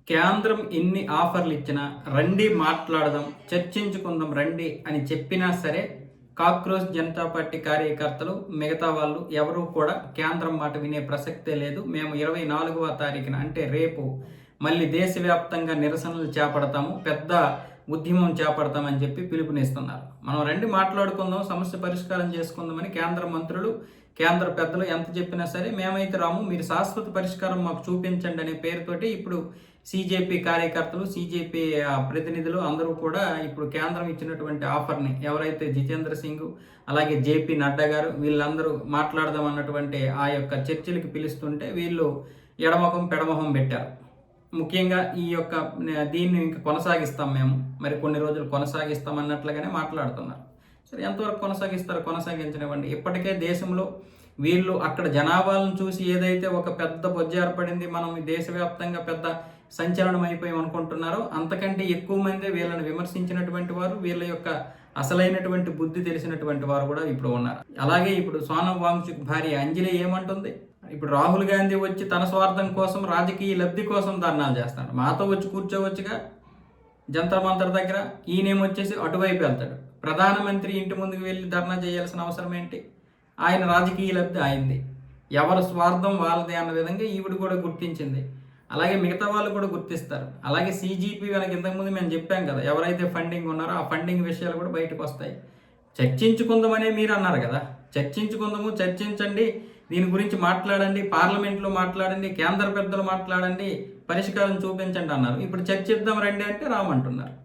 కేంద్రం ఎన్ని ఆఫర్లు ఇచ్చినా రండి మాట్లాడదాం, చర్చించుకుందాం రండి అని చెప్పినా సరే కాక్రోచ్ జనతా పార్టీ కార్యకర్తలు మిగతా వాళ్ళు ఎవరూ కూడా కేంద్రం మాట వినే ప్రసక్తే లేదు. మేము 24వ తారీఖున అంటే రేపు మళ్ళీ దేశవ్యాప్తంగా నిరసనలు చేపడతాము, పెద్ద ఉద్యమం చేపడతామని చెప్పి పిలుపునిస్తున్నారు. మనం రండి మాట్లాడుకుందాం, సమస్య పరిష్కారం చేసుకుందామని కేంద్ర మంత్రులు, కేంద్ర పెద్దలు ఎంత చెప్పినా సరే మేమైతే రాము, మీరు శాశ్వత పరిష్కారం మాకు చూపించండి అనే పేరుతోటి ఇప్పుడు సీజేపీ కార్యకర్తలు, సీజేపీ ప్రతినిధులు అందరూ కూడా ఇప్పుడు కేంద్రం ఇచ్చినటువంటి ఆఫర్ని ఎవరైతే జితేంద్ర సింగ్ అలాగే జేపీ నడ్డా గారు వీళ్ళందరూ మాట్లాడదాం అన్నటువంటి ఆ యొక్క చర్చలకు పిలుస్తుంటే వీళ్ళు ఎడమొహం పెడమొహం పెట్టారు. ముఖ్యంగా ఈ యొక్క దీన్ని ఇంకా కొనసాగిస్తాం, మేము మరి కొన్ని రోజులు కొనసాగిస్తాం అన్నట్లుగానే మాట్లాడుతున్నారు. సరే, ఎంతవరకు కొనసాగిస్తారు, కొనసాగించనివ్వండి. ఇప్పటికే దేశంలో వీళ్ళు అక్కడ జనాభాలను చూసి ఏదైతే ఒక పెద్ద బొజ్జ ఏర్పడింది, మనం దేశవ్యాప్తంగా పెద్ద సంచలనం అయిపోయి అనుకుంటున్నారో అంతకంటే ఎక్కువ మంది వీళ్ళని విమర్శించినటువంటి వారు, వీళ్ళ యొక్క అసలైనటువంటి బుద్ధి తెలిసినటువంటి వారు కూడా ఇప్పుడు ఉన్నారు. అలాగే ఇప్పుడు సోనం వాంగ్చుక్ భార్య అంజలి ఏమంటుంది, ఇప్పుడు రాహుల్ గాంధీ వచ్చి తన స్వార్థం కోసం, రాజకీయ లబ్ధి కోసం ధర్నాలు చేస్తాడు. మాతో వచ్చి కూర్చోవచ్చుగా జంతర్ మంతర్ దగ్గర, ఈయనేమొచ్చేసి అటువైపు వెళ్తాడు. ప్రధానమంత్రి ఇంటి ముందుకు వెళ్ళి ధర్నా చేయాల్సిన అవసరం ఏంటి? ఆయన రాజకీయ లబ్ధి అయింది, ఎవరి స్వార్థం వాళ్ళది అన్న విధంగా ఈవిడ కూడా గుర్తించింది. అలాగే మిగతా వాళ్ళు కూడా గుర్తిస్తారు. అలాగే సీజీపీ వెనక ఇంతకుముందు మేము చెప్పాం కదా, ఎవరైతే ఫండింగ్ ఉన్నారో ఆ ఫండింగ్ విషయాలు కూడా బయటకు వస్తాయి. చర్చించుకుందామనే మీరు అన్నారు కదా, చర్చించుకుందాము, చర్చించండి, దీని గురించి మాట్లాడండి, పార్లమెంట్లో మాట్లాడండి, కేంద్ర పెద్దలు మాట్లాడండి, పరిష్కారం చూపించండి అన్నారు. ఇప్పుడు చర్చిద్దాం రండి అంటే రామంటున్నారు.